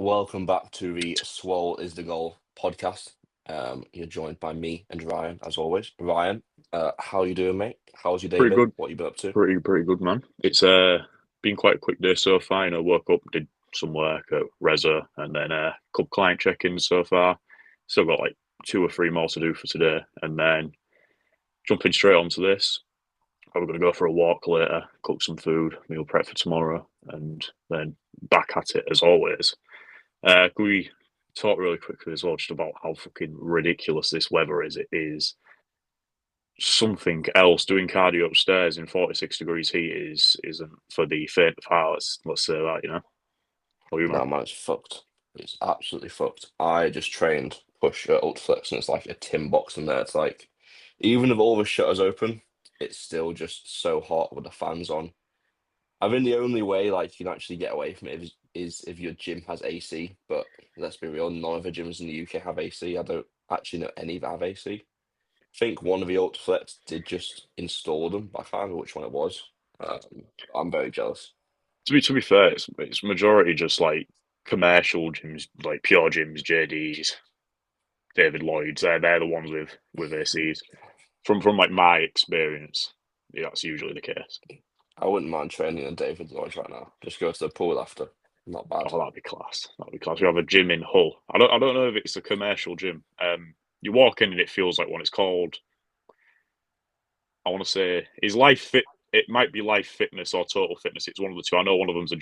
welcome back to the Swole is the Goal podcast. You're joined by me and Ryan, as always. Ryan, how you doing, mate? How's your day Pretty been? good, What you been up to? pretty good, man. It's been quite a quick day so far. Woke up, did some work at Reza, and then a couple client check-ins so far. Still got like two or three more to do for today, and then jumping straight onto this. Probably going to go for a walk later, cook some food, meal prep for tomorrow, and then back at it as always. Can we talk really quickly as well, just about how fucking ridiculous this weather is? It is something else. Doing cardio upstairs in 46 degrees heat isn't for the faint of heart. Let's say that, What you, man? No, man, it's fucked. It's absolutely fucked. I just trained push at Ultraflex, and it's like a tin box in there. It's like, even with all the shutters open, it's still just so hot with the fans on. I mean, the only way like you can actually get away from it is if your gym has AC. But let's be real, none of the gyms in the UK have AC. I don't actually know any that have AC. Think one of the Ultraflex did just install them, but I can't remember which one it was. I'm very jealous. To be fair, it's majority just like commercial gyms, like pure gyms, JDs, David Lloyd's. They're the ones with ACs. From like my experience, yeah, that's usually the case. I wouldn't mind training in David Lloyd right now. Just go to the pool after. Not bad. Oh, that'd be class. That'd be class. We have a gym in Hull. I don't know if it's a commercial gym. You walk in and it feels like one. It's called, I want to say, is Life Fit. It might be Life Fitness or Total Fitness. It's one of the two. I know one of them's a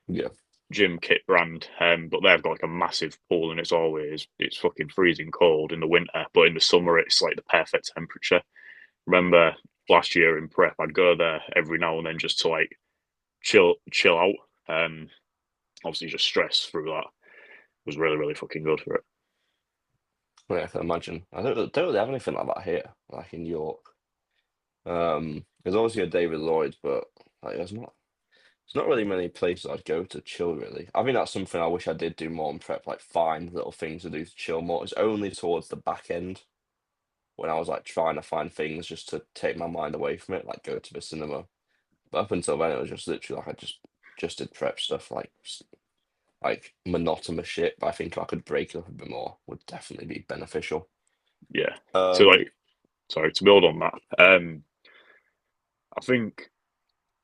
Yeah. gym kit brand, but they've got like a massive pool, and it's fucking freezing cold in the winter, but in the summer it's like the perfect temperature. Remember last year in prep, I'd go there every now and then just to like chill out. Obviously just stress through that. It was really fucking good for it. Yeah, I can imagine. I don't really have anything like that here, like in York. There's obviously a David Lloyd, but like there's not really many places I'd go to chill really. I think that's something I wish I did do more in prep, like find little things to do to chill more. It's only towards the back end when I was like trying to find things just to take my mind away from it, like go to the cinema. But up until then, it was just literally like I just did prep stuff, like monotonous shit. But I think if I could break it up a bit more, would definitely be beneficial. Yeah. To Um, like sorry, to build on that, I think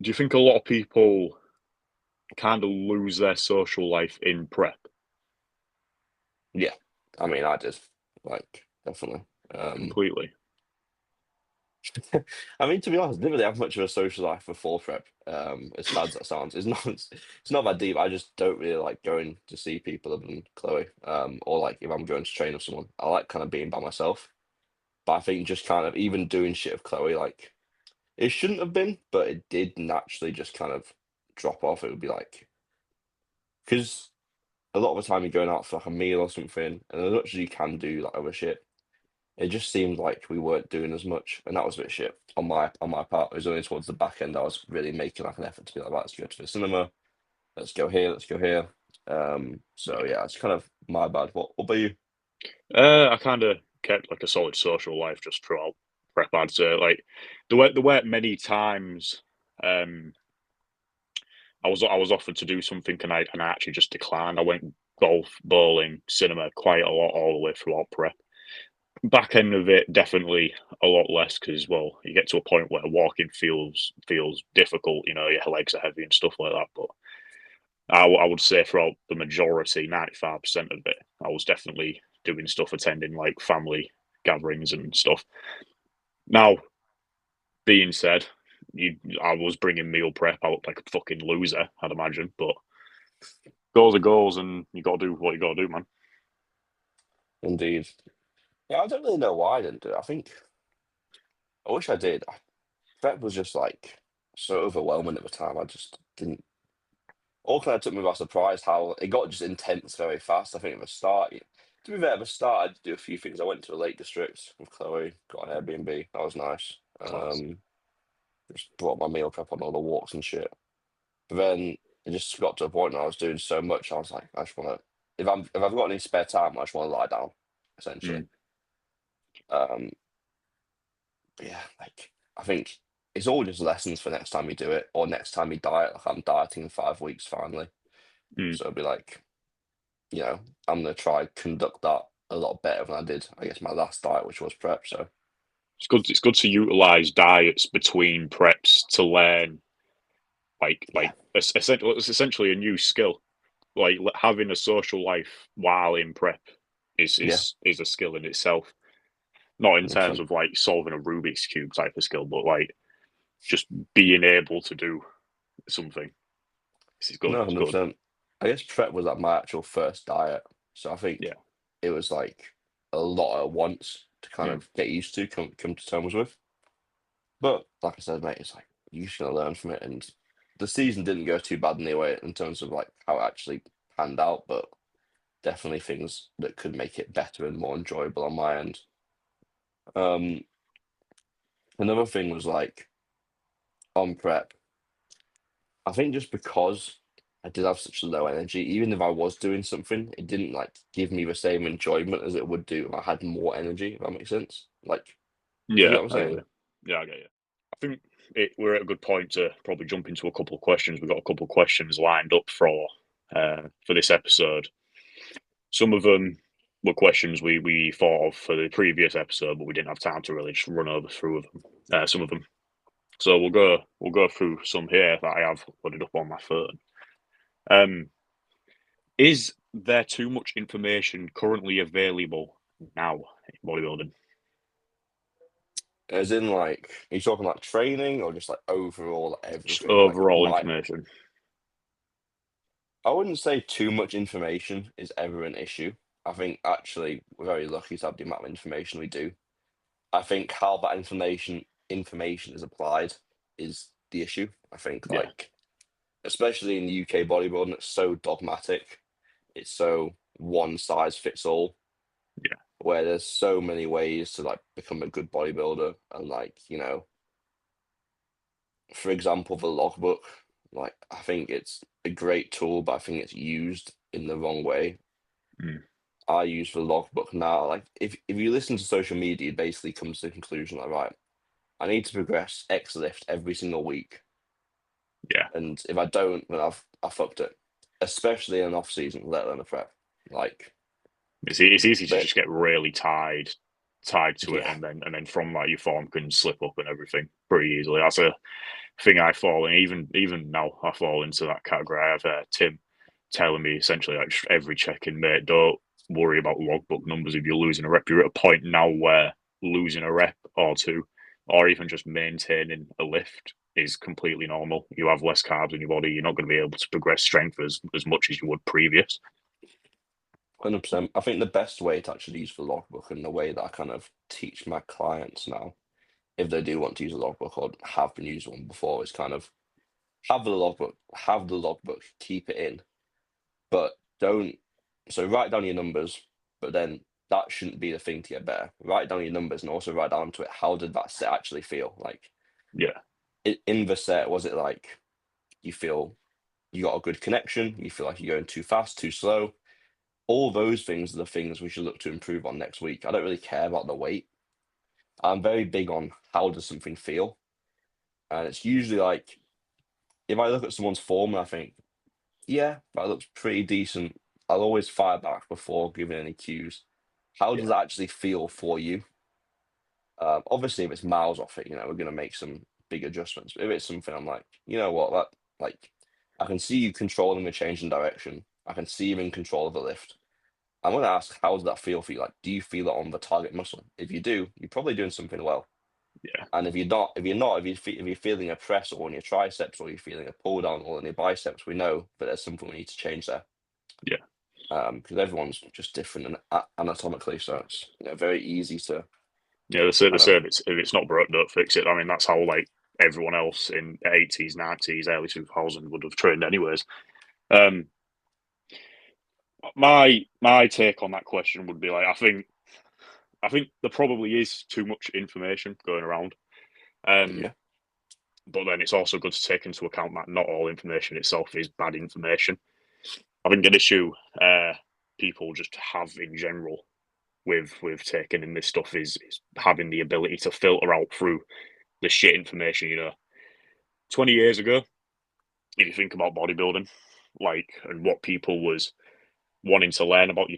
do you think a lot of people kind of lose their social life in prep yeah, I mean, I did like definitely. Um, completely? I mean, to be honest, I didn't really have much of a social life before prep. As sad as that sounds, it's not that deep. I just don't really like going to see people other than Chloe. Or like if I'm going to train with someone, I like kind of being by myself. But I think just kind of even doing shit with Chloe, like it shouldn't have been, but it did naturally just kind of drop off. It would be like because a lot of the time you're going out for like a meal or something, and as much as you can do like other shit, it just seemed like we weren't doing as much, and that was a bit shit on my part. It was only towards the back end I was really making like an effort to be like, right, let's go to the cinema, let's go here. So Yeah. yeah, it's kind of my bad. What about you? I kind of kept like a solid social life just throughout prep. I'd say like the way many times um, I was offered to do something and I actually just declined. I went golf, bowling, cinema quite a lot all the way throughout prep. Back end of it, definitely a lot less because well, you get to a point where walking feels difficult. Your legs are heavy and stuff like that. But I would say throughout the majority, 95% of it, I was definitely doing stuff, attending like family gatherings and stuff. Now, being said, I was bringing meal prep. I looked like a fucking loser, I'd imagine, but goals are goals, and you got to do what you got to do, man. Indeed. Yeah, I don't really know why I didn't do it. I think I wish I did. Prep was just like so overwhelming at the time. I just didn't. All kind of took me by surprise how it got just intense very fast. I think at the start, to be fair, at the start, I did do a few things. I went to the Lake District with Chloe, got an Airbnb. That was nice. Class. Just brought my meal prep on all the walks and shit. But then it just got to a point where I was doing so much. I was like, I just want to. If I've got any spare time, I just want to lie down, essentially. Mm. Um, but yeah, like I think it's all just lessons for next time you do it or next time you diet. Like I'm dieting in 5 weeks finally, Mm. so it'll be like. you know, I'm gonna try conduct that a lot better than I did, I guess, my last diet, which was prep. So It's good. It's good to utilize diets between preps to learn yeah, it's essentially a new skill. Like having a social life while in prep yeah, is a skill in itself. Not in terms 100%. of like solving a Rubik's cube type of skill, but like just being able to do something. This is good. No, It's good. 100%. I guess prep was like my actual first diet, so I think Yeah. it was like a lot at once to kind Mm. of get used to, come to terms with. But like I said, mate, it's like you're just gonna learn from it. And the season didn't go too bad anyway in terms of like how it actually panned out, but definitely things that could make it better and more enjoyable on my end. Um, Another thing was like on prep. I think just because I did have such low energy, even if I was doing something, it didn't like give me the same enjoyment as it would do if I had more energy, if that makes sense. Like, do you Yeah, get what I'm I get saying? you. Yeah, I get you. I think we're at a good point to probably jump into a couple of questions. We've got a couple of questions lined up for this episode. Some of them were questions we thought of for the previous episode, but we didn't have time to really just run over through them. Some of them. So we'll go through some here that I have loaded up on my phone. Um, is there too much information currently available now in bodybuilding? As in like, are you talking like training or just like overall Just everything? Like overall my information. I wouldn't say too much information is ever an issue. I think actually we're very lucky to have the amount of information we do. I think how that information is applied is the issue. I think Yeah, like especially in the UK bodybuilding, it's so dogmatic. It's so one size fits all, yeah, where there's so many ways to like become a good bodybuilder and like, for example, the logbook, like I think it's a great tool, but I think it's used in the wrong way. mm, I use the logbook now. Like if you listen to social media, it basically comes to the conclusion like, right, I need to progress X lift every single week. yeah. And if I don't, then I fucked it. Especially in an off season, let alone a prep. Like It's easy to that just get really tied to it, yeah. and then from that your form can slip up and everything pretty easily. That's a thing I fall in. Even now, I fall into that category. I have Tim telling me essentially like just every check-in, mate, don't worry about logbook numbers if you're losing a rep. You're at a point now where losing a rep or two, or even just maintaining a lift is completely normal. You have less carbs in your body. You're not going to be able to progress strength as much as you would previous. 100%. I think the best way to actually use the logbook and the way that I kind of teach my clients now, if they do want to use a logbook or have been using one before, is kind of have the logbook, keep it in, but don't. So write down your numbers, but then that shouldn't be the thing to get better. Write down your numbers and also write down to it how did that set actually feel? Like Yeah, in the set, was it like you feel you got a good connection? You feel like you're going too fast, too slow? All those things are the things we should look to improve on next week. I don't really care about the weight. I'm very big on how does something feel. And it's usually like if I look at someone's form and I think, yeah, that looks pretty decent, I'll always fire back before giving any cues. How does yeah, it actually feel for you? Obviously, if it's miles off it, we're going to make some big adjustments. But if it's something I'm like, you know what, that like, I can see you controlling the change in direction. I can see you in control of the lift. I'm going to ask, how does that feel for you? Like, do you feel it on the target muscle? If you do, you're probably doing something well. yeah, And if you're feeling a press or in your triceps or you're feeling a pull down or in your biceps, we know that there's something we need to change there. yeah. Because everyone's just different and anatomically, so it's very easy to Yeah, they kind say of if it's not broke, don't fix it. I mean, that's how like everyone else in the 80s, 90s, early 2000 would have trained anyways. Um, my take on that question would be like, I think there probably is too much information going around. Um, yeah, but then it's also good to take into account that not all information itself is bad information. I think an issue people just have in general with taking in this stuff is having the ability to filter out through the shit information. 20 years ago, if you think about bodybuilding, like and what people was wanting to learn about,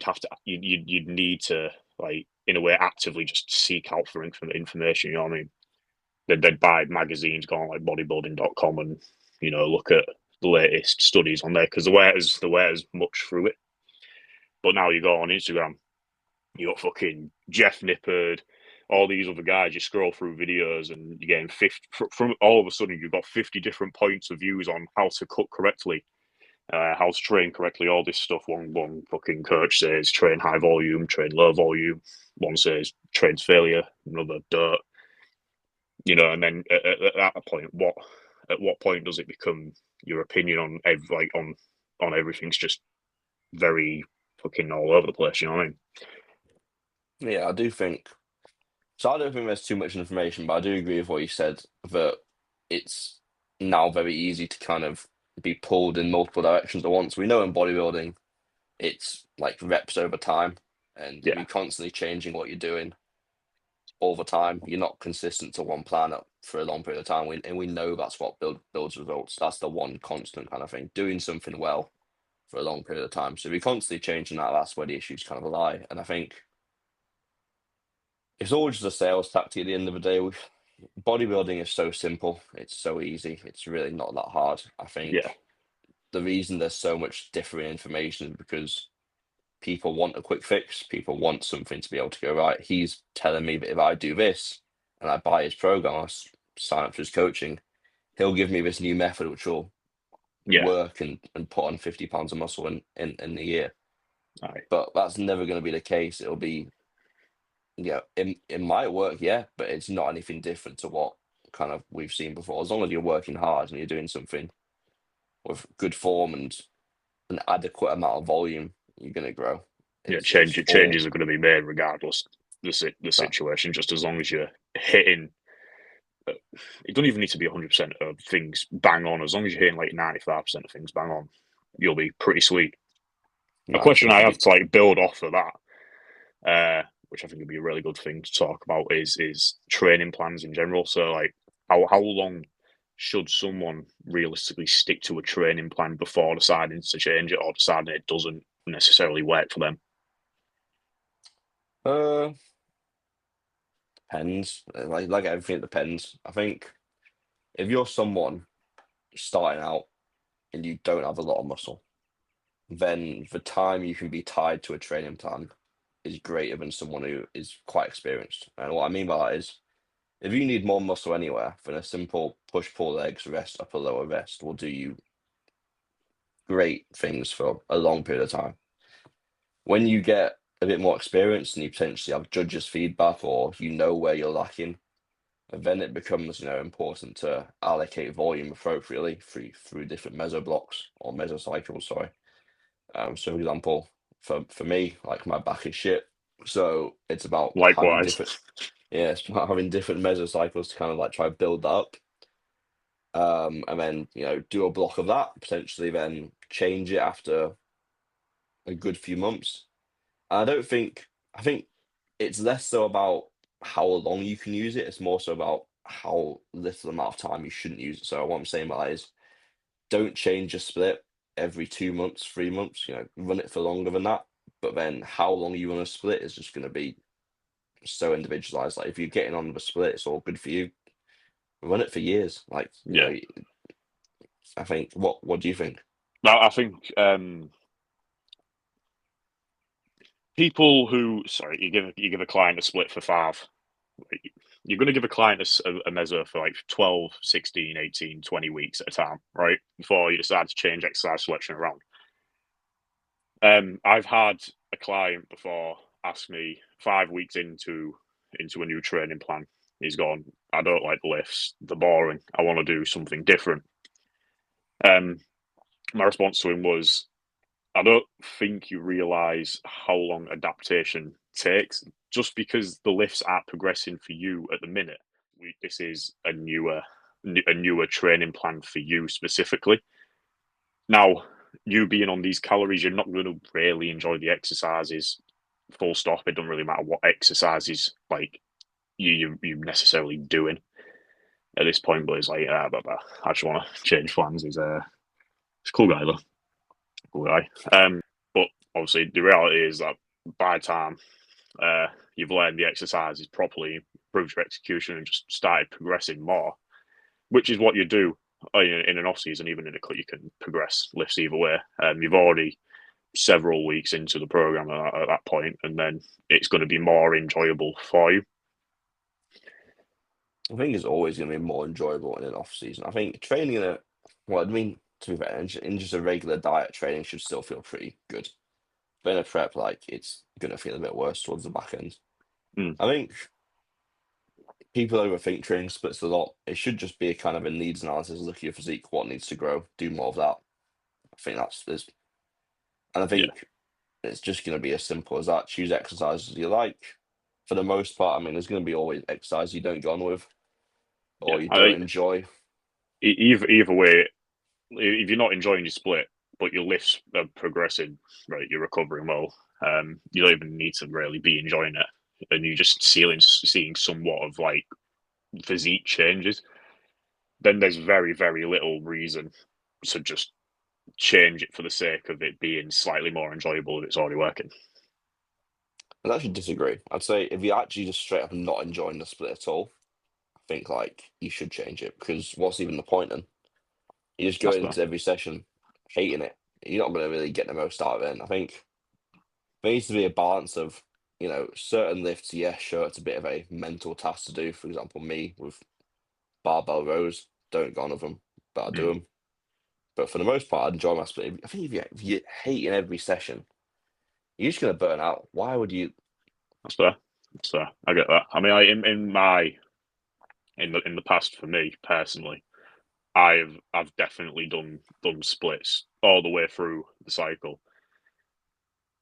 you'd need to, like, in a way, actively just seek out for information. You know what I mean? They'd buy magazines, go on like bodybuilding.com, and look at the latest studies on there, because the way much through it. But now you go on Instagram, you got fucking Jeff Nippard, all these other guys. You scroll through videos, and you're getting 50 from all of a sudden. You've got 50 different points of views on how to cook correctly, how to train correctly. All this stuff. One fucking coach says train high volume, train low volume. One says trains failure. Another dirt. And then at that point, at what point does it become your opinion on on everything's just very fucking all over the place? You know what I mean? Yeah, I do think so. I don't think there's too much information, but I do agree with what you said that it's now very easy to kind of be pulled in multiple directions at once. We know in bodybuilding, it's like reps over time, and if Yeah, you're constantly changing what you're doing all the time, you're not consistent to one plan up for a long period of time. And we know that's what builds results. That's the one constant kind of thing, doing something well for a long period of time. So if you're constantly changing that, that's where the issues kind of lie. And I think it's all just a sales tactic at the end of the day. Bodybuilding is so simple. It's so easy. It's really not that hard. I yeah, think the reason there's so much differing information is because people want a quick fix. People want something to be able to go, right, he's telling me that if I do this and I buy his program, sign up for his coaching, he'll give me this new method which will yeah. work and put on 50 pounds of muscle in a year. Aye. But that's never going to be the case. It'll be, it might work, yeah, but it's not anything different to what kind of we've seen before. As long as you're working hard and you're doing something with good form and an adequate amount of volume, you're going to grow. Yeah, It's all, changes are going to be made regardless the that, situation. Just as long as you're hitting, it don't even need to be 100% of things bang on. As long as you're hitting like 95% of things bang on, you'll be pretty sweet. A no, question if I you have do, to like build off of that, which I think would be a really good thing to talk about, is training plans in general. So like, how long should someone realistically stick to a training plan before deciding to change it, or deciding it doesn't necessarily work for them? uh, depends. Like everything, it depends. I think if you're someone starting out and you don't have a lot of muscle, then the time you can be tied to a training plan is greater than someone who is quite experienced. And what I mean by that is, if you need more muscle anywhere, then a simple push pull legs rest upper lower rest will do you great things for a long period of time. When you get a bit more experience and you potentially have judges' feedback or you know where you're lacking, and then it becomes important to allocate volume appropriately through different mesoblocks or mesocycles. Sorry. So for example, for me, like my back is shit, so it's about having Likewise. different, yeah, it's about having different mesocycles to kind of like try to build that up. And then do a block of that, potentially then change it after a good few months. I think it's less so about how long you can use it, it's more so about how little amount of time you shouldn't use it. So what I'm saying by that is, don't change your split every 2 months, 3 months, run it for longer than that. But then how long you run a split is just going to be so individualized. Like if you're getting on with a split, it's all good for you. Run it for years. Like, Yeah. I think, what do you think? Now, I think people who, sorry, you give a client a split for five. You're going to give a client a measure for like 12, 16, 18, 20 weeks at a time, right? Before you decide to change exercise selection around. I've had a client before ask me 5 weeks into a new training plan. He's gone, I don't like the lifts. They're boring. I want to do something different. Um, my response to him was, I don't think you realize how long adaptation takes. Just because the lifts aren't progressing for you at the minute, this is a newer training plan for you specifically. Now, you being on these calories, you're not going to really enjoy the exercises. Full stop. It doesn't really matter what exercises like you necessarily doing at this point. But it's like, I just want to change plans. He's a cool guy though, cool guy. But obviously the reality is that by the time you've learned the exercises properly, improved your execution, and just started progressing more, which is what you do in an off season. Even in a cut, you can progress lifts either way. You've already several weeks into the program at that point, and then it's going to be more enjoyable for you. I think it's always going to be more enjoyable in an off season. I think training in a, well, I mean, to be fair, in just a regular diet, training should still feel pretty good. But in a prep, like it's going to feel a bit worse towards the back end. Mm. I think people overthink training splits a lot. It should just be a kind of a needs analysis. Look at your physique, what needs to grow, do more of that. I think that's this, and I Yeah, think it's just going to be as simple as that. Choose exercises you like. For the most part, I mean, there's going to be always exercise you don't get on with yeah. or you I don't think enjoy. either way, if you're not enjoying your split, but your lifts are progressing, right, you're recovering well. You don't even need to really be enjoying it, and you're just seeing somewhat of like physique changes. Then there's very very little reason to just change it for the sake of it being slightly more enjoyable if it's already working. I actually disagree. I'd say if you're actually just straight up not enjoying the split at all, I think like you should change it because what's even the point then? You just go That's fair. into every session hating it. You're not going to really get the most out of it. And I think there needs to be a balance of, certain lifts. Yeah, sure, it's a bit of a mental task to do. For example, me with barbell rows, don't go on with them, but I do Mm, them. But for the most part, I enjoy my split. I think if you hate in every session, you're just going to burn out. Why would you? that's fair. That's fair. I get that. I mean, in the past for me personally, I've definitely done splits all the way through the cycle,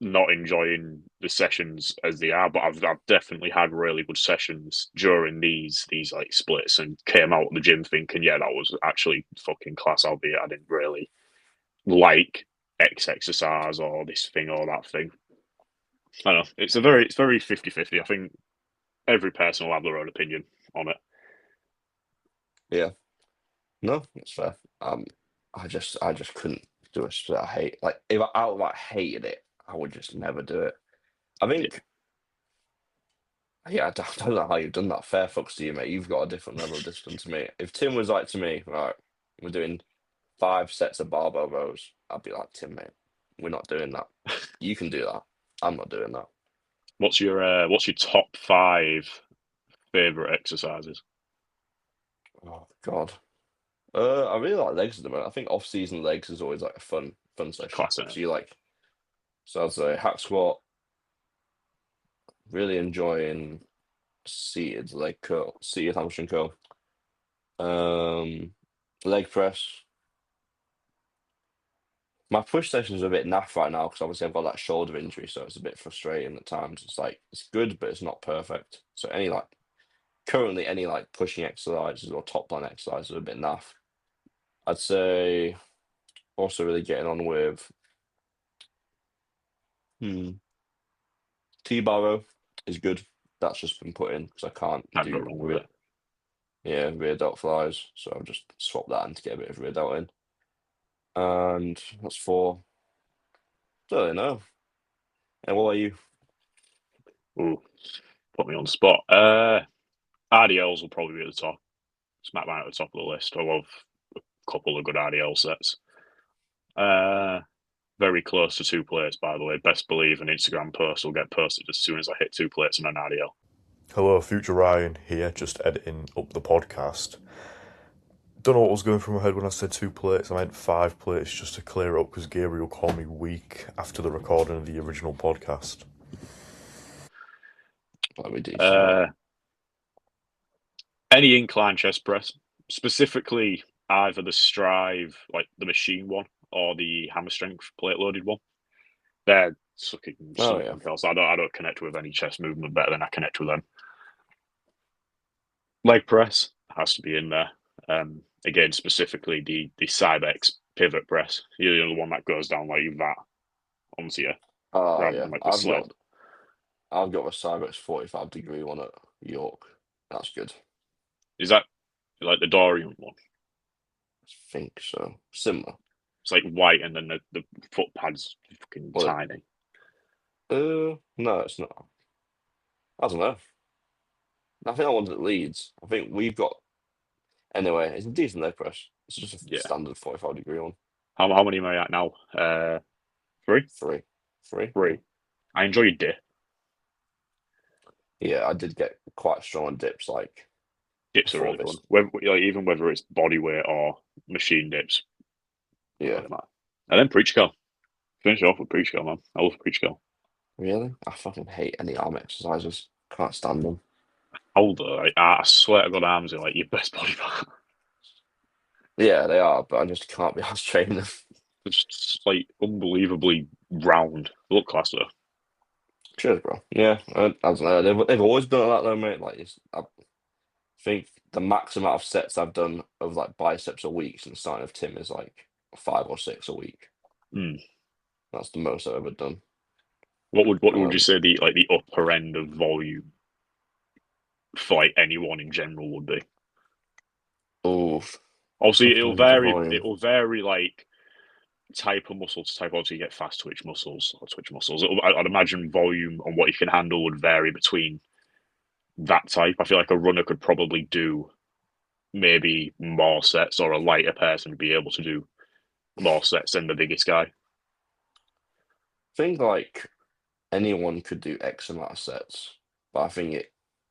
not enjoying the sessions as they are, but I've definitely had really good sessions during these like splits and came out of the gym thinking, yeah, that was actually fucking class, albeit I didn't really like X exercise or this thing or that thing. I don't know. It's very 50-50. I think every person will have their own opinion on it. Yeah, no, that's fair. I just couldn't do a split. I hate like if I outright hated it, I would just never do it. I Yeah. think, yeah, I don't know how you've done that. Fair fucks to you, mate. You've got a different level of discipline to me. If Tim was like to me, right, we're doing 5 sets of barbell rows, I'd be like, Tim, mate, we're not doing that. You can do that. I'm not doing that. What's your top five favorite exercises? Oh God. I really like legs at the moment. I think off-season legs is always like a fun session. Class in it. So you like, so I'd say hack squat. Really enjoying seated leg curl, seated hamstring curl. Um, leg press. My push sessions are a bit naff right now because obviously I've got that shoulder injury, so it's a bit frustrating at times. It's like it's good, but it's not perfect. So any like pushing exercises or top line exercises are a bit naff. I'd say also really getting on with hmm, T-bar row is good. That's just been put in because I can't Can't go do wrong with it. rear delt flies, so I've just swapped that in to get a bit of rear delt in. And that's four. Don't really know. And what about you? Ooh, put me on the spot. RDLs will probably be at the top. Smack mine at the top of the list. I love a couple of good RDL sets. Uh, very close to 2 plates, by the way. Best believe an Instagram post will get posted as soon as I hit 2 plates and an RDL. Hello, Future Ryan here, just editing up the podcast. Don't know what was going through my head when I said 2 plates. I meant 5 plates just to clear up because Gabriel called me weak after the recording of the original podcast. That'd be decent. Uh, any incline chest press, specifically either the Strive, like the machine one, or the hammer strength plate loaded one. They're Oh yeah. something else. I don't connect with any chest movement better than I connect with them. Leg press has to be in there. Again, specifically the Cybex pivot press. You're the one that goes down like that onto you, Oh rather yeah. than like the I've sled. got I've got a Cybex 45-degree one at York. That's good. Is that like the Dorian one? I think so. Similar. It's like white, and then the foot pads fucking Well, tiny. No, it's not. I don't know. I think that one's at Leeds. I think we've got anyway. It's a decent leg press. It's just a Yeah. standard 45-degree one. How many am I at now? Three. Three, three. Three. I enjoy your dip. Yeah, I did get quite strong on dips like Dips are before really this. fun. Even whether it's body weight or machine dips. Yeah. And then preach curl. Finish it off with preach curl, man. I love preach curl. Really? I fucking hate any arm exercises. Can't stand them. Older, I swear to God, arms are like your best body part. Yeah, they are, but I just can't be asked training them. It's just like unbelievably round. They look class though. Cheers, bro. Yeah, I don't know. They've always done like that though, mate. Like, I think the max amount of sets I've done of like biceps a week since starting with Tim is like 5 or 6 a week. Mm. That's the most I've ever done. What would you say the upper end of volume for like anyone in general would be? Oh, Obviously, it'll vary. volume. It'll vary like type of muscle to type. Obviously, you get fast twitch muscles or twitch muscles. I'd imagine volume on what you can handle would vary between that type. I feel like a runner could probably do maybe more sets, or a lighter person would be able to do more sets than the biggest guy. I think like anyone could do X amount of sets, but I think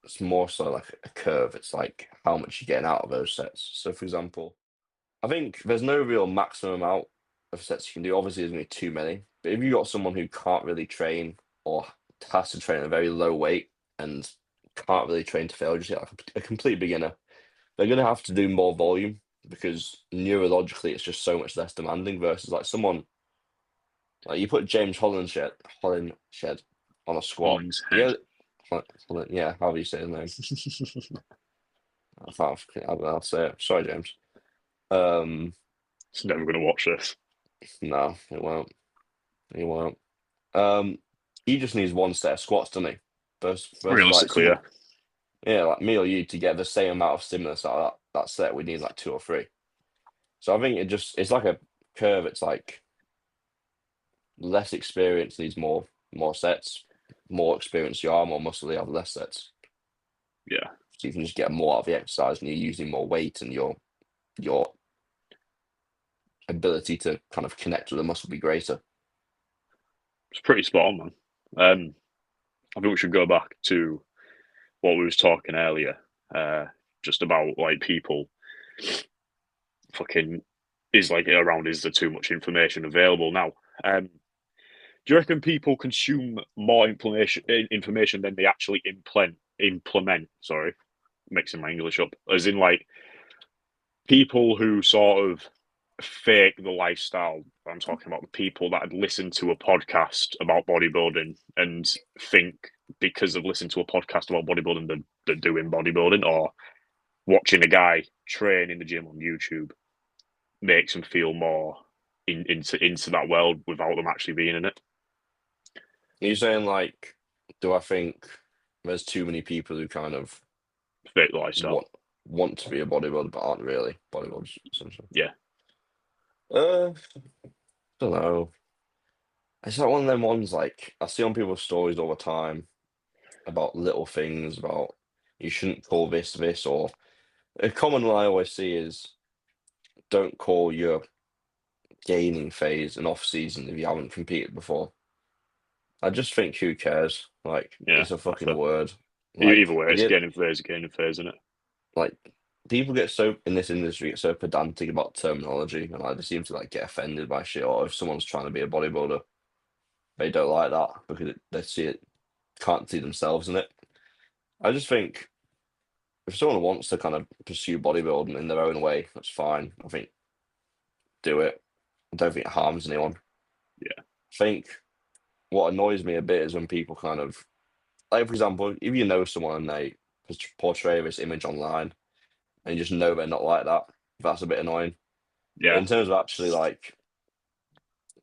it's more so like a curve. It's like how much you're getting out of those sets. So, for example, I think there's no real maximum amount of sets you can do. Obviously, there's going to be too many. But if you've got someone who can't really train or has to train at a very low weight and can't really train to fail, just like a complete beginner, they're going to have to do more volume because neurologically it's just so much less demanding versus like someone like you put James Hollinshed on a squat. Hollingshead. Yeah, however you say his name. I don't know how to say it. Sorry, James. It's never going to watch this. No, it won't. He won't. He just needs one set of squats, doesn't he? Versus like Realistically, someone, yeah, like me or you to get the same amount of stimulus out of that set, we need like 2 or 3. So I think it's like a curve. It's like less experience needs more sets. More experience you are, more muscle you have, less sets. yeah. So you can just get more out of the exercise, and you're using more weight, and your ability to kind of connect with the muscle be greater. It's pretty spot on, man. I think we should go back to what we was talking earlier, just about like people fucking is like around is there too much information available now? Do you reckon people consume more information than they actually implement? Sorry, mixing my English up. As in, like people who sort of fake the lifestyle. I'm talking about the people that had listened to a podcast about bodybuilding and think because they've listened to a podcast about bodybuilding, they're doing bodybuilding, or watching a guy train in the gym on YouTube makes them feel more into that world without them actually being in it. Are you saying like, do I think there's too many people who kind of Fake the lifestyle. want to be a bodybuilder but aren't really bodybuilders, essentially? Yeah. Don't know. It's like one of them ones like I see on people's stories all the time about little things about you shouldn't call this, or a common lie I always see is don't call your gaining phase an off season if you haven't competed before. I just think who cares? Like Yeah. it's a fucking word. Either Like way, it's gaining phase, isn't it? like people get so in this industry get so pedantic about terminology, and they seem to like get offended by shit. Or if someone's trying to be a bodybuilder, they don't like that because they can't see themselves in it. I just think if someone wants to kind of pursue bodybuilding in their own way, that's fine. I think do it. I don't think it harms anyone. Yeah. I think what annoys me a bit is when people kind of like, for example, if you know someone and they portray this image online and you just know they're not like that, that's a bit annoying. But Yeah. in terms of actually like,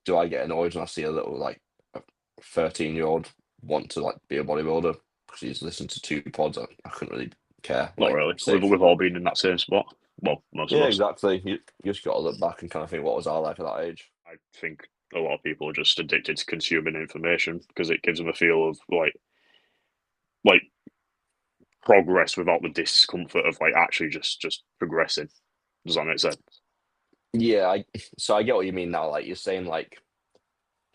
do I get annoyed when I see a little like a 13-year-old want to like be a bodybuilder because he's listened to 2 pods? I couldn't really care. Not Like, really. say, We've all been in that same spot. Well, most of yeah, us. exactly. You just got to look back and kind of think, what was our life at that age? I think a lot of people are just addicted to consuming information because it gives them a feel of like progress without the discomfort of like actually just progressing. Does that make sense? Yeah, so I get what you mean now. Like you're saying, like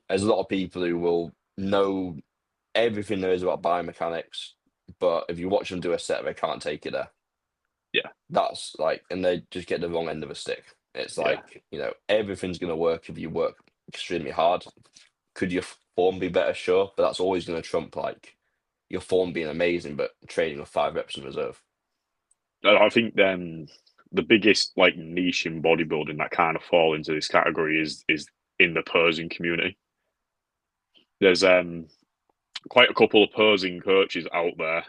there's a lot of people who will know everything there is about biomechanics, but if you watch them do a set, they can't take it there. Yeah, That's like, and they just get the wrong end of a stick. It's yeah. like, everything's going to work if you work extremely hard. Could your form be better? Sure, but that's always going to trump like your form being amazing, but training with 5 reps in reserve. I think the biggest like niche in bodybuilding that kind of fall into this category is in the posing community. There's quite a couple of posing coaches out there.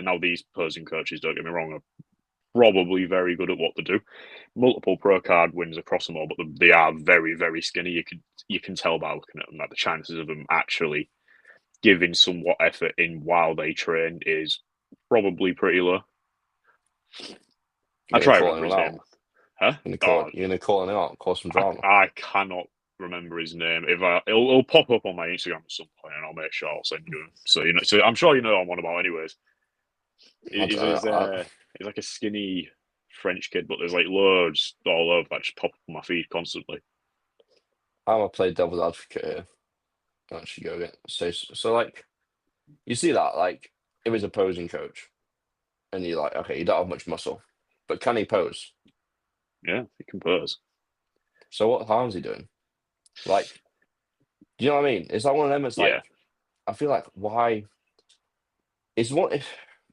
Now these posing coaches, don't get me wrong, are probably very good at what they do. Multiple pro card wins across them all, but they are very, very skinny. You can tell by looking at them that the chances of them actually giving somewhat effort in while they train is probably pretty low. I You're going to try to call remember anyone his name. out. Huh? Oh, You're going to call anyone out, cause some drama. I cannot remember his name. If it'll pop up on my Instagram at some point, and I'll make sure I'll send you him. So so I'm sure you know what I'm on about, anyways. I He's, don't he's, know. uh, he's like a skinny French kid, but there's like loads all over that just pop up on my feed constantly. I'm gonna play devil's advocate here. Actually, go again. So like, you see that like, if he's a posing coach, and you're like, okay, you don't have much muscle, but can he pose? Yeah, he can pose. So what harm is he doing? Like, do you know what I mean? It's like one of them. It's Yeah, like, I feel like why it's one.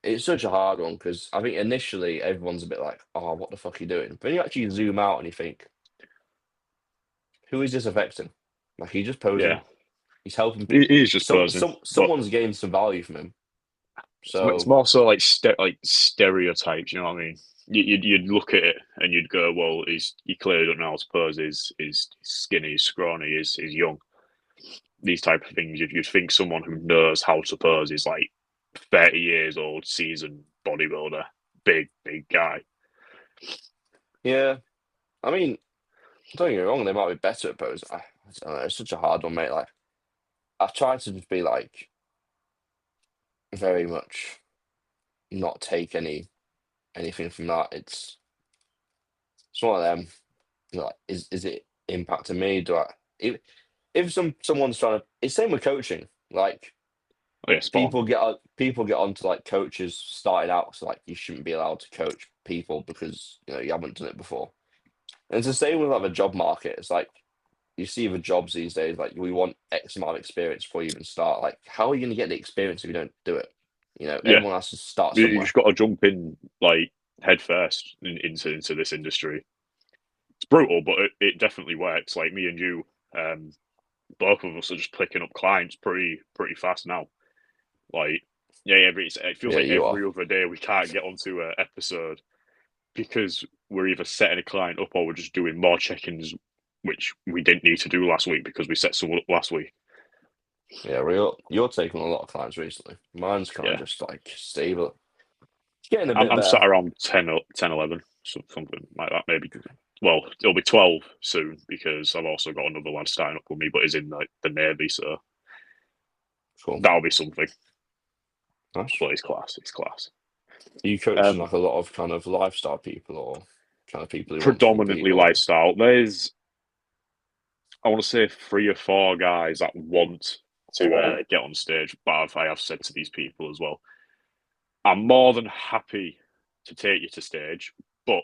It's such a hard one because I think initially everyone's a bit like, oh, what the fuck are you doing? But then you actually zoom out and you think, who is this affecting? Like he's just posing. yeah. He's helping. He's just posing, but Someone's gained some value from him. it's So more so like like stereotypes. You know what I mean? You'd look at it and you'd go, "Well, he clearly don't know how to pose. He's skinny, he's scrawny, he's young." These type of things. You'd think someone who knows how to pose is like 30 years old, seasoned bodybuilder, big guy. yeah, I mean, don't get me wrong, they might be better at posing. I don't know. It's such a hard one, mate. Like I've tried to just be like very much not take anything from that. It's one of them. Like, is it impacting me? Do I if someone's trying to? It's same with coaching. Like Oh yeah, spawn. people get onto like coaches starting out, so like you shouldn't be allowed to coach people because you haven't done it before. And it's the same with like the job market. It's like you see the jobs these days, like we want X amount of experience before you even start. Like, how are you going to get the experience if you don't do it? Yeah, Everyone has to start you somewhere. just got to jump in like head first into this industry. It's brutal, but it definitely works. Like me and you, both of us are just picking up clients pretty fast now. Like, yeah, it feels Yeah, like you are. every other day we can't get onto an episode because we're either setting a client up or we're just doing more check-ins, which we didn't need to do last week because we set someone up last week. Yeah, you're taking on a lot of clients recently. Mine's kind of Yeah, just like stable. It's getting a I'm, bit I'm better. sat around 10, 11, something like that, maybe. Well, it'll be 12 soon because I've also got another lad starting up with me, but he's in like the Navy, so Cool. that'll be something. Nice. But it's class. It's class. Are you coaching Um, like a lot of kind of lifestyle people or kind of people who want to compete predominantly or lifestyle. I want to say 3 or 4 guys that want to get on stage, but I have said to these people as well, I'm more than happy to take you to stage, but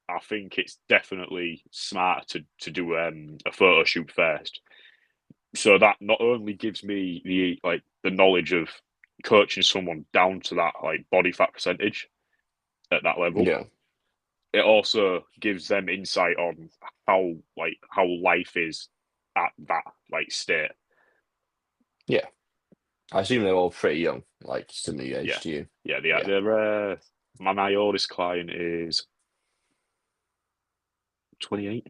I think it's definitely smarter to do a photo shoot first. So that not only gives me the knowledge of coaching someone down to that like body fat percentage at that level, yeah. it also gives them insight on how life is at that like state. Yeah. I assume they're all pretty young, like similar age Yeah, to you. yeah. Yeah. My oldest client is 28.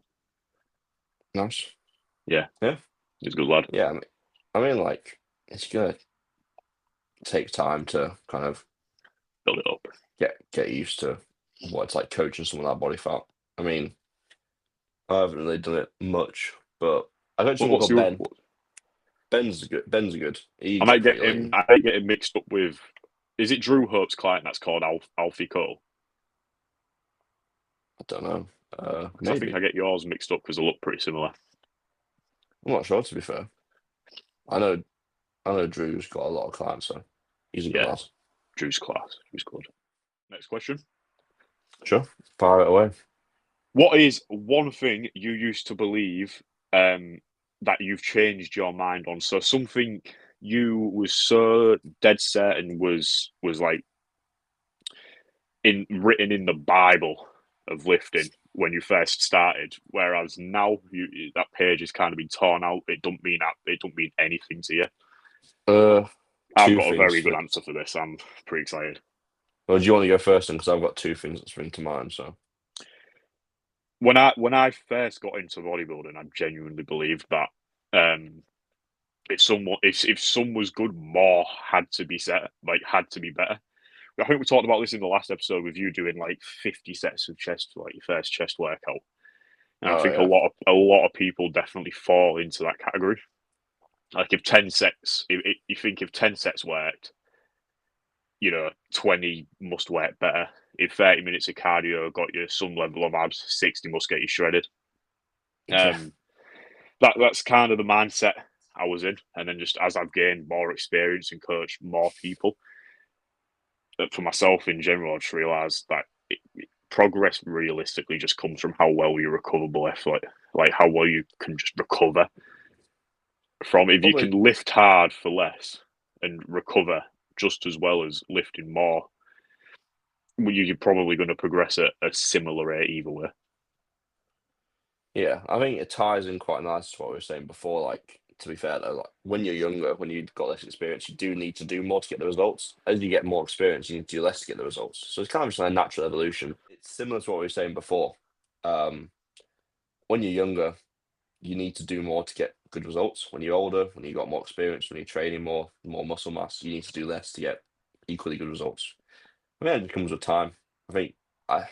Nice. Yeah, Yeah. he's a good lad. Yeah. I mean, like, it's gonna take time to kind of Build it up. get used to what it's like coaching someone that body fat. I mean, I haven't really done it much, but I got someone What's called your? Ben. Ben's good. Ben's good. He I gets might get pretty late. him. I might get him mixed up with. Is it Drew Hope's client that's called Alfie Cole? I don't know. Because I think Maybe. I get yours mixed up because they look pretty similar. I'm not sure, to be fair. I know Drew's got a lot of clients, so he's a good Yeah, lad. Drew's class. Drew's good. Next question. Sure. Fire it away. What is one thing you used to believe that you've changed your mind on? So something you was so dead set and was like written in the Bible of lifting when you first started, whereas now that page has kind of been torn out. It don't mean anything to you. I've Two got a things. very good answer for this. I'm pretty excited. Well, do you want to go first? Because I've got two things that spring to mind. So When I first got into bodybuilding, I genuinely believed that if some was good, more had to be had to be better. I think we talked about this in the last episode with you doing like 50 sets of chest, like your first chest workout. And I think yeah. a lot of people definitely fall into that category. Like if 10 sets, you think if 10 sets worked, 20 must work better. If 30 minutes of cardio got you some level of abs, 60 must get you shredded. Yeah. That's kind of the mindset I was in. And then just as I've gained more experience and coached more people, for myself in general, I just realised that progress realistically just comes from how well you recover both, like how well you can just recover from. If you Probably. can lift hard for less and recover just as well as lifting more, you're probably going to progress at a similar rate either way. Yeah, I think it ties in quite nice to what we were saying before. Like, to be fair though, like when you're younger, when you've got less experience, you do need to do more to get the results. As you get more experience, you need to do less to get the results. So it's kind of just a natural evolution. It's similar to what we were saying before. Um, when you're younger, you need to do more to get good results. When you're older, when you've got more experience, when you're training more muscle mass, you need to do less to get equally good results. I mean, it comes with time. I think I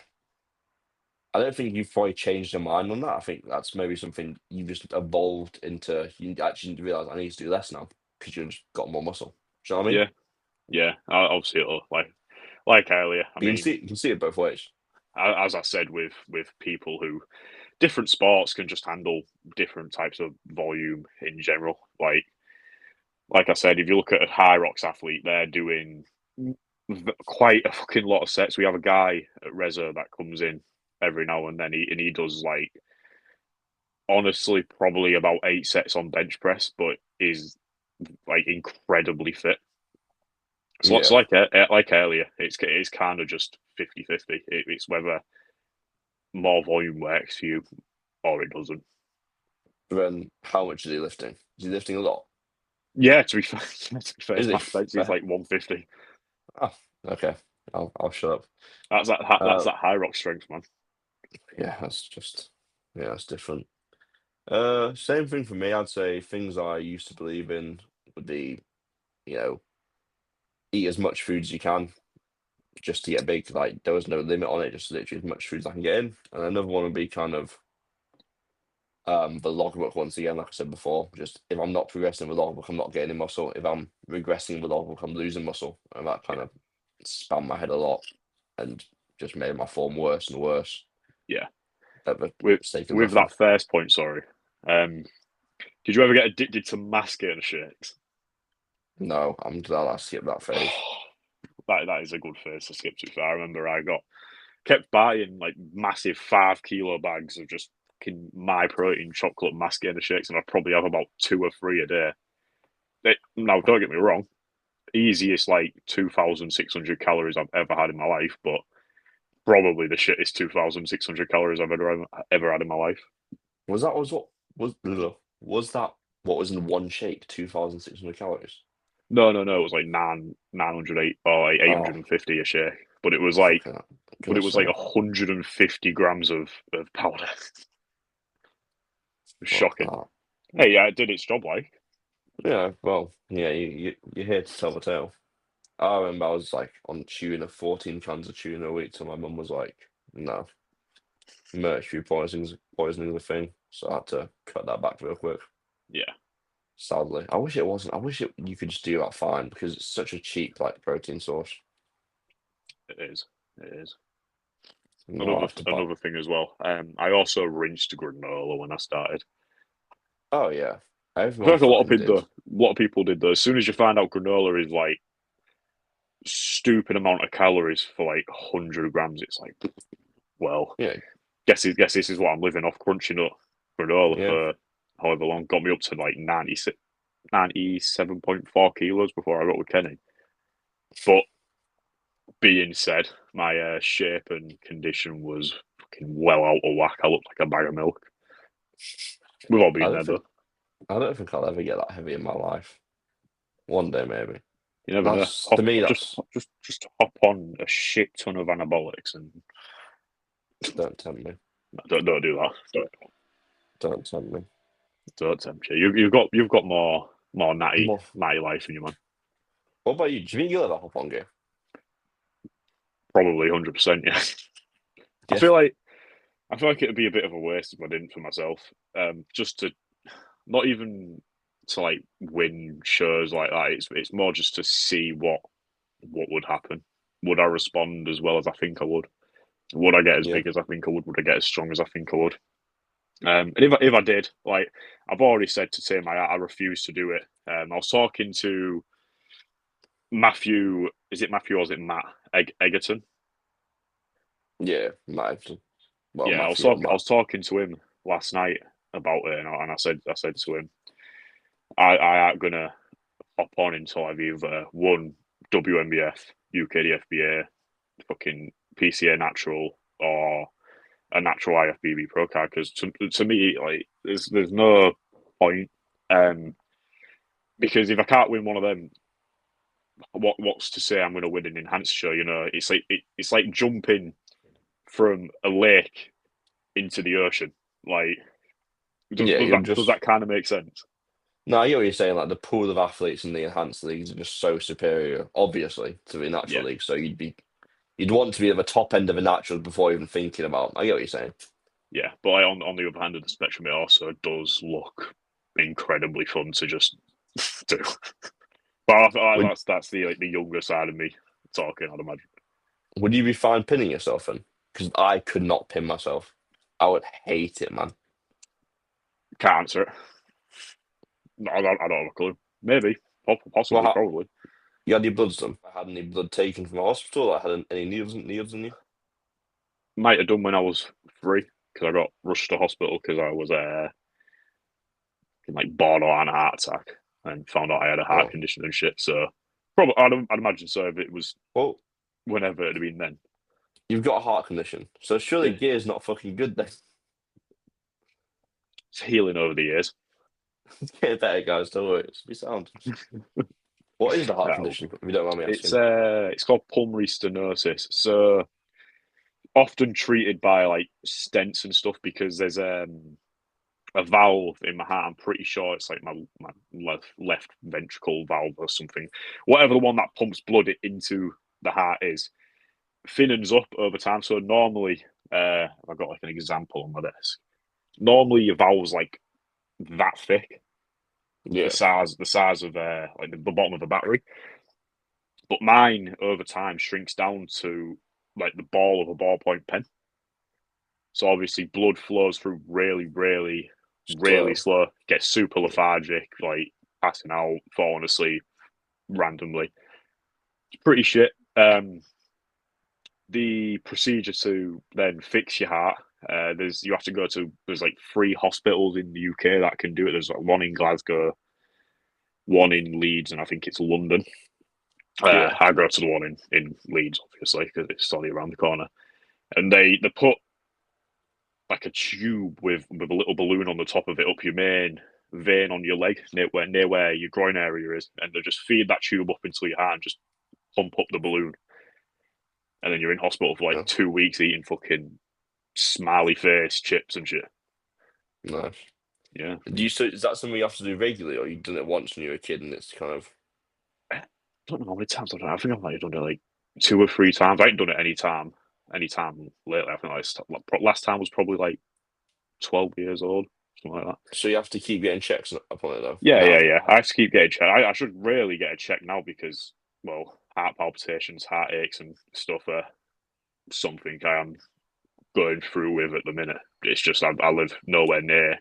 I don't think you've probably changed your mind on that. I think that's maybe something you've just evolved into. You actually realize I need to do less now because you've just got more muscle. Do you know what I mean? Yeah, yeah. Obviously, like earlier. I But mean, you can see it both ways. as I said, with people who different sports can just handle different types of volume in general. Like I said, if you look at a high rocks athlete, they're doing quite a fucking lot of sets. We have a guy at Reza that comes in every now and then, he does like honestly probably about 8 sets on bench press, but is like incredibly fit. So it's Yeah. like earlier, it's kind of just 50-50. It's whether more volume works for you or it doesn't. But then how much is he lifting? Is he lifting a lot? Yeah, to be fair, Is his he? max bench is like 150. Oh, okay. I'll shut up. That's Uh, that high rock strength, man. yeah, that's different. Same thing for me. I'd say things I used to believe in would be, you know, eat as much food as you can just to get big. Like there was no limit on it, just literally as much food as I can get in. And another one would be kind of the logbook once again, like I said before. Just if I'm not progressing with logbook, I'm not gaining muscle. If I'm regressing with logbook, I'm losing muscle. And that kind of spanned my head a lot and just made my form worse and worse Yeah. at the With sake of with nothing. that first point, sorry. Did you ever get addicted to masking shakes? No, I'm glad I skipped that phase. That is a good phase to skip to. I remember I kept buying like massive 5 kilo bags of just fucking my protein chocolate mascara shakes, and I probably have about 2 or 3 a day. Now, don't get me wrong, easiest like 2,600 calories I've ever had in my life, but probably the shittest 2,600 calories I've ever had in my life. Was that was that what was in one shake? 2,600 calories. No, it was like 908 or like Oh, 850 a shake, but it was like fucking but it goodness was like sake. 150 grams of powder. Fuck Shocking. that. Hey, yeah, it did its job. Like, Yeah, well, yeah, you're here to tell the tale. I remember I was like on tuna, 14 cans of tuna a week, so my mum was like, no, mercury poisoning's a thing. So I had to cut that back real quick. Yeah, Sadly, I wish it wasn't. I wish you could just do that fine because it's such a cheap like protein source. it is. It is. Not Another have to buy. another thing as well. I also rinsed granola when I started. Oh yeah, I feel everyone like a lot of fucking people, did. a lot of people did though. As soon as you find out granola is like stupid amount of calories for like 100 grams, it's like, well, Yeah, guess this is what I'm living off crunching up granola yeah. for however long. Got me up to like 97.4 kilos before I got with Kenny. But being said, my shape and condition was fucking well out of whack. I looked like a bag of milk. We've all I been don't there though. think I don't think I'll ever get that heavy in my life. One day maybe. You never know. That's to me. That's Just hop on a shit ton of anabolics and don't tempt me. don't do that. Don't tempt me. Don't tempt you. You've got more natty More. life in you, man. What about you? Do you think you'll ever hop on game? Probably 100%. Yeah. I Yeah. feel like it'd be a bit of a waste if I didn't for myself. Just to not even to like win shows like that. It's more just to see what would happen. Would I respond as well as I think I would? Would I get as Yeah. big as I think I would? Would I get as strong as I think I would? And if I did, like I've already said to Tim, I refuse to do it. I was talking to Matthew. Is it Matthew or is it Matt Egerton? Yeah. Might. Well, Yeah, Matthew or I Matt. was talking to him last night about it, and I said to him, I ain't gonna hop on until I've either won WNBF, UKDFBA, fucking PCA natural, or a natural IFBB pro card. Because to me, like, there's no point. Um, because if I can't win one of them, what's to say I'm going to win an enhanced show? You know, it's like jumping from a lake into the ocean. Like, Yeah, you're does just. that kind of make sense? No, I get what you're saying. Like the pool of athletes in the enhanced leagues are just so superior, obviously, to the natural Yeah, league. So you'd want to be at the top end of a natural before even thinking about. I get what you're saying. yeah. But like, on the other hand of the spectrum, it also does look incredibly fun to just do. But Would that's the like the younger side of me talking. I'd imagine. would you be fine pinning yourself in? Because I could not pin myself. I would hate it, man. Can't answer it. No, I don't have a clue. Maybe, Well, possibly, probably. you had your bloods done. I had any blood taken from the hospital. I had any needles in you. Might have done when I was 3 because I got rushed to hospital because I was like borderline heart attack and found out I had a heart Oh, condition and shit. So probably I'd imagine so if it was well, whenever it'd have been then. you've got a heart condition, so surely Yeah, gear's not fucking good then. it's healing over the years. Get better, guys. Don't worry. It's be sound. What is the heart No, condition? If you don't mind me asking. it's called pulmonary stenosis. So often treated by like stents and stuff because there's a valve in my heart. I'm pretty sure it's like my left ventricle valve or something. Whatever the one that pumps blood into the heart is, thinnens up over time. So normally, I've got like an example on my desk. Normally, your valve's like that thick, Yeah. the size of like the bottom of a battery. But mine over time shrinks down to like the ball of a ballpoint pen. So obviously, blood flows through really So slow. Gets super lethargic, like passing out, falling asleep randomly. It's pretty shit. The procedure to then fix your heart. You have to go to there's like 3 hospitals in the UK that can do it. There's like one in Glasgow, one in Leeds, and I think it's London. yeah. I go to the one in Leeds, obviously, because it's only around the corner. And they put like a tube with a little balloon on the top of it up your main vein on your leg near where your groin area is, and they just feed that tube up into your heart and just pump up the balloon, and then you're in hospital for like Yeah. 2 weeks eating fucking smiley face chips and shit. Nice. Yeah, So is that something you have to do regularly, or you've done it once when you were a kid and it's kind of I don't know how many times I've done it. I think I might have done it like 2 or 3 times. I ain't done it any time lately. I think last time was probably like 12 years old. something like that. So you have to keep getting checks upon it though. Yeah. I have to keep getting checked. I should really get a check now because, well, heart palpitations, heartaches, and stuff are something I am going through with at the minute. It's just I live nowhere near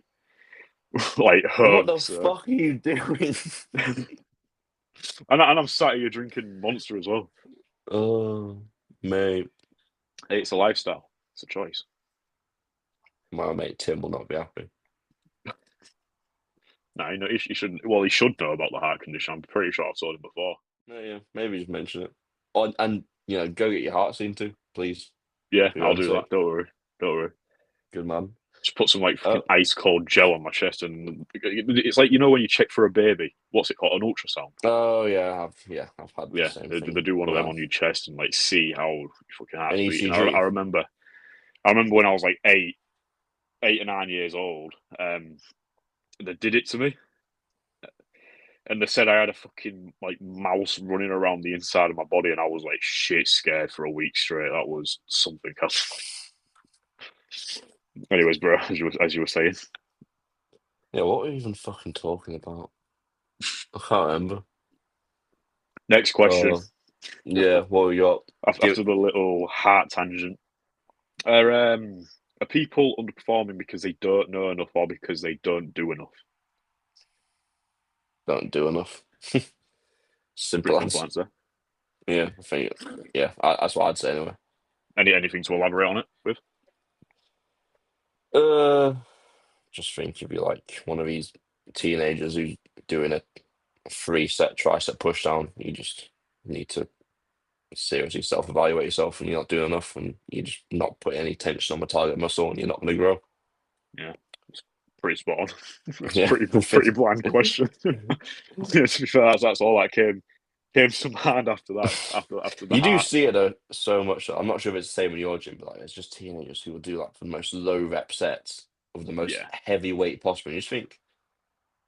like What home, the so fuck are you doing? and I'm sat here drinking Monster as well. Oh, mate. It's a lifestyle. It's a choice. My mate Tim will not be happy. No, you know he shouldn't. Well, he should know about the heart condition. I'm pretty sure I've told him before. No, yeah, maybe just mention it. Oh, and go get your heart seen too, please. Yeah, For your I'll own do that. sake. Don't worry. Don't worry. Good man. Just put some like fucking Oh, ice cold gel on my chest, and it's like when you check for a baby. What's it called? An ultrasound. oh I've had the Yeah, same they thing. do one of them Wow. on your chest and like see how your fucking An heart's beating. I ECG. remember. I remember when I was like 8 or 9 years old. They did it to me, and they said I had a fucking like mouse running around the inside of my body, and I was like shit scared for a week straight. That was something else. Anyways, bro, as you were saying, Yeah, what were we even fucking talking about? I can't remember. next question. Yeah, what we got? Give After the little heart tangent, are people underperforming because they don't know enough or because they don't do enough? don't do enough. Pretty Simple simple as. answer. Yeah, I think. Yeah, that's what I'd say anyway. Anything to elaborate on it with? Uh, just think if you're like one of these teenagers who's doing a 3 set tricep push down, you just need to seriously self-evaluate yourself, and you're not doing enough, and you're just not putting any tension on the target muscle, and you're not going to grow. Yeah, it's pretty spot on. That's Yeah. pretty bland question. Yeah, to be fair, that's all that came to mind after that. After the You do heart. see it though so much. I'm not sure if it's the same in your gym, but like it's just teenagers who will do like the most low rep sets of the most Yeah, heavy weight possible. And you just think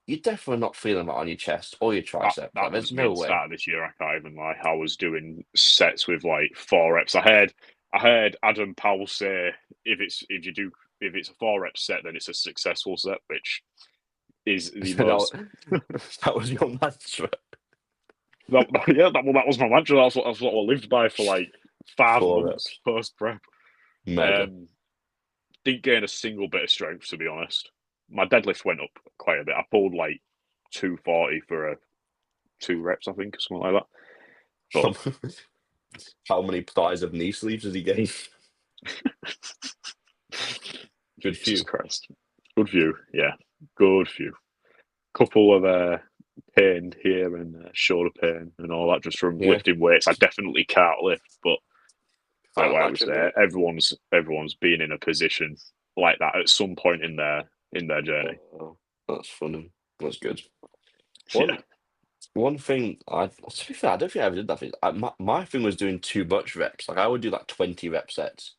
you're definitely not feeling that on your chest or your tricep. Like that there's was me at no the way. start of this year. I can't even lie. I was doing sets with like 4 reps. I heard Adam Powell say if it's a 4 rep set, then it's a successful set, which is the most. That was your mantra. That was my mantra. That's what I lived by for like 5 months 4 reps. post prep. Mega. Um, didn't gain a single bit of strength, to be honest. My deadlift went up quite a bit. I pulled like 240 for a 2 reps, I think, or something like that. But How many thighs of knee sleeves did he gain? Good Jesus few. Christ, good view, yeah, good view. Couple of pain here and shoulder pain and all that just from Yeah, lifting weights. I definitely can't lift, but can't like we imagine, say, mate. everyone's been in a position like that at some point in their journey. Oh, that's funny. That's good. Yeah, One thing to be fair, I don't think I ever did that thing. My thing was doing too much reps. Like I would do like 20 rep sets.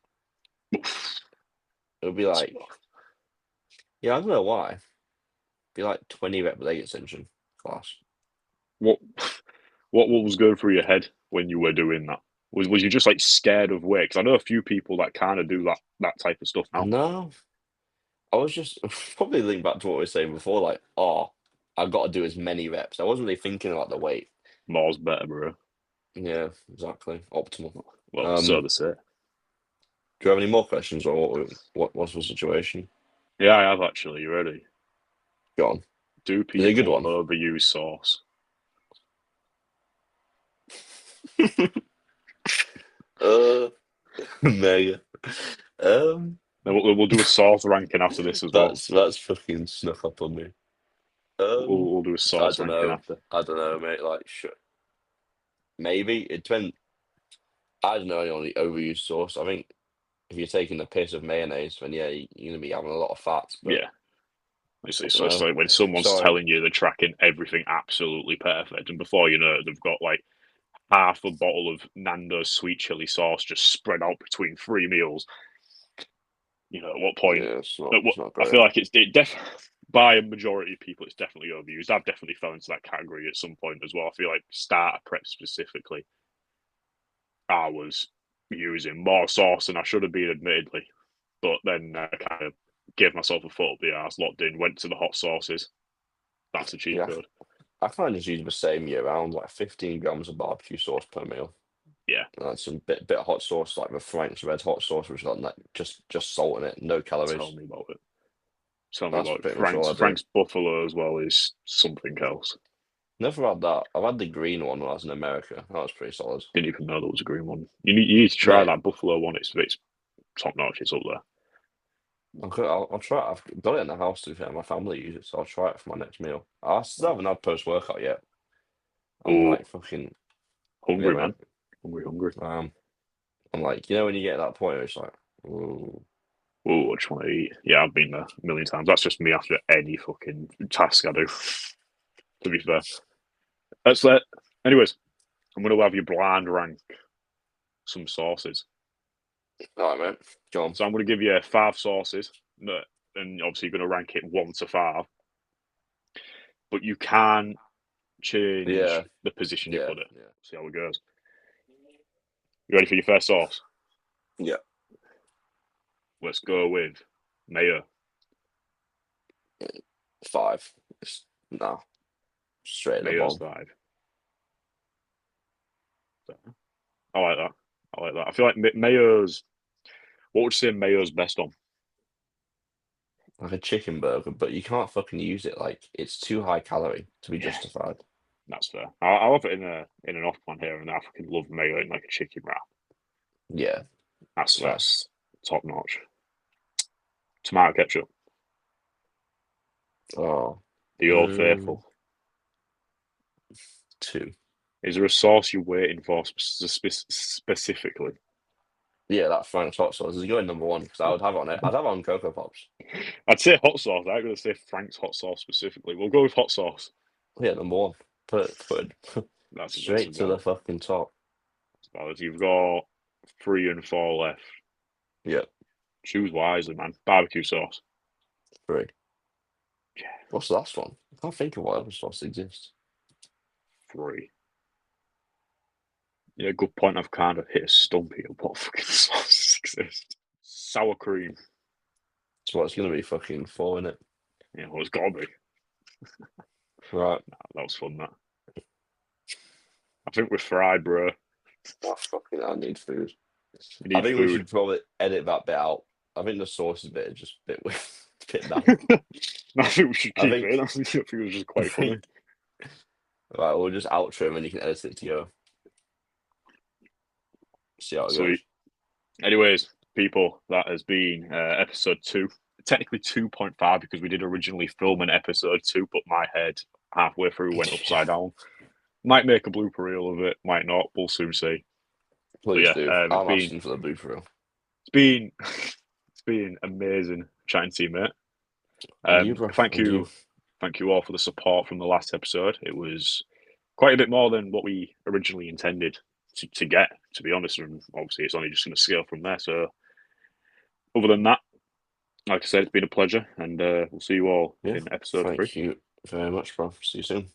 It would be like, yeah, I don't know why. It'd be like 20 rep leg extension class. what what was going through your head when you were doing that? Was you just like scared of weight? Because I know a few people that kind of do that type of stuff now. No, I was just probably link back to what we were saying before. Like, oh, I've got to do as many reps. I wasn't really thinking about the weight. More's better, bro. Yeah, exactly. Optimal. Well, so Um, they say. do you have any more questions, or what's the situation? Yeah, I have actually. You ready? Go on. Do Is it a good people one? overuse sauce? uh, Mega. Um, We'll do a sauce ranking after this as well. that's fucking snuck up on me. We'll do a I sauce don't ranking know. after. I don't know, mate. Like, maybe it depends. I don't know any on the overused sauce. I think if you're taking the piss of mayonnaise, then yeah, you're gonna be having a lot of fats. But Yeah, I it's don't know. like when someone's Sorry. telling you they're tracking everything absolutely perfect, and before you know it, they've got like half a bottle of Nando's sweet chili sauce just spread out between 3 meals. You know, at what point? Yeah, it's not. At what, It's not I feel great. like by a majority of people, it's definitely overused. I've definitely fell into that category at some point as well. I feel like starter prep specifically, I was using more sauce than I should have been, admittedly. But then I kind of gave myself a foot up the arse, locked in, went to the hot sauces. That's a cheat code. I kind of just use the same year round, like 15 grams of barbecue sauce per meal. Yeah. And that's some bit of hot sauce, like the Frank's red hot sauce, which is like just salt in it, no calories. Tell me about it. Tell me That's about it. pretty much all I do. Frank's Buffalo as well is something else. Never had that. I've had the green one when I was in America. That was pretty solid. Didn't even know there was a green one. You need to try Mate. that Buffalo one. It's top notch. It's up there. I'll try it. I've got it in the house to be fair. My family use it, so I'll try it for my next meal. I still haven't had post workout yet. I'm like fucking hungry, yeah, man. Hungry. I'm like, when you get to that point where it's like, ooh. Oh, I just want to eat. Yeah, I've been there a million times. That's just me after any fucking task I do. To be fair. That's it. Anyways, I'm going to have you blind rank some sauces. All right, mate. Go on. So I'm going to give you 5 sauces, and obviously you're going to rank it 1 to 5. But you can change the position you put it. Yeah. See how it goes. You ready for your first sauce? Yeah. Let's go with mayo. 5. No. Straight at the Mayo's bottom. 5. I like that. I feel like mayo's... What would you say mayo's best on? Like a chicken burger, but you can't fucking use it. Like, it's too high calorie to be justified. That's fair. I'll have it in an off plan here and I fucking love mayo in like a chicken wrap. Yeah. That's top notch. Tomato ketchup. Oh. The Old Faithful. 2. Is there a sauce you're waiting for specifically? Yeah, that Frank's hot sauce is going number 1 because I would have it on it. I'd have it on Cocoa Pops. I'd say hot sauce. I'm going to say Frank's hot sauce specifically. We'll go with hot sauce. Yeah, number 1. Put it That's straight to the fucking top. You've got 3 and 4 left. Yep. Choose wisely, man. Barbecue sauce. 3. Yeah. What's the last one? I can't think of what other sauce exists. 3. Yeah, good point. I've kind of hit a stump here. What fucking sauces exist? Sour cream. So it's going to be fucking 4, innit? Yeah, well, it's got to be. Right. That was fun, that. I think we're fried, bro. Oh, fucking I need food. We we should probably edit that bit out. I think the sauces bit is just a bit weird. Bit dumb. I think we should keep it. I think it was just quite funny. Right, we'll just outro and then you can edit it to go. See how it goes. Anyways, people, that has been episode 2. Technically 2.5 because we did originally film an episode 2, but my head halfway through went upside down. Might make a blooper reel of it, might not. We'll soon see. Please do. I'm asking for the blooper reel. It's been amazing chatting to you, mate. Thank you all for the support from the last episode. It was quite a bit more than what we originally intended to get, to be honest, and obviously it's only just going to scale from there. So other than that, like I said, it's been a pleasure, and we'll see you all in episode 3. Thank you very much, bro. See you soon.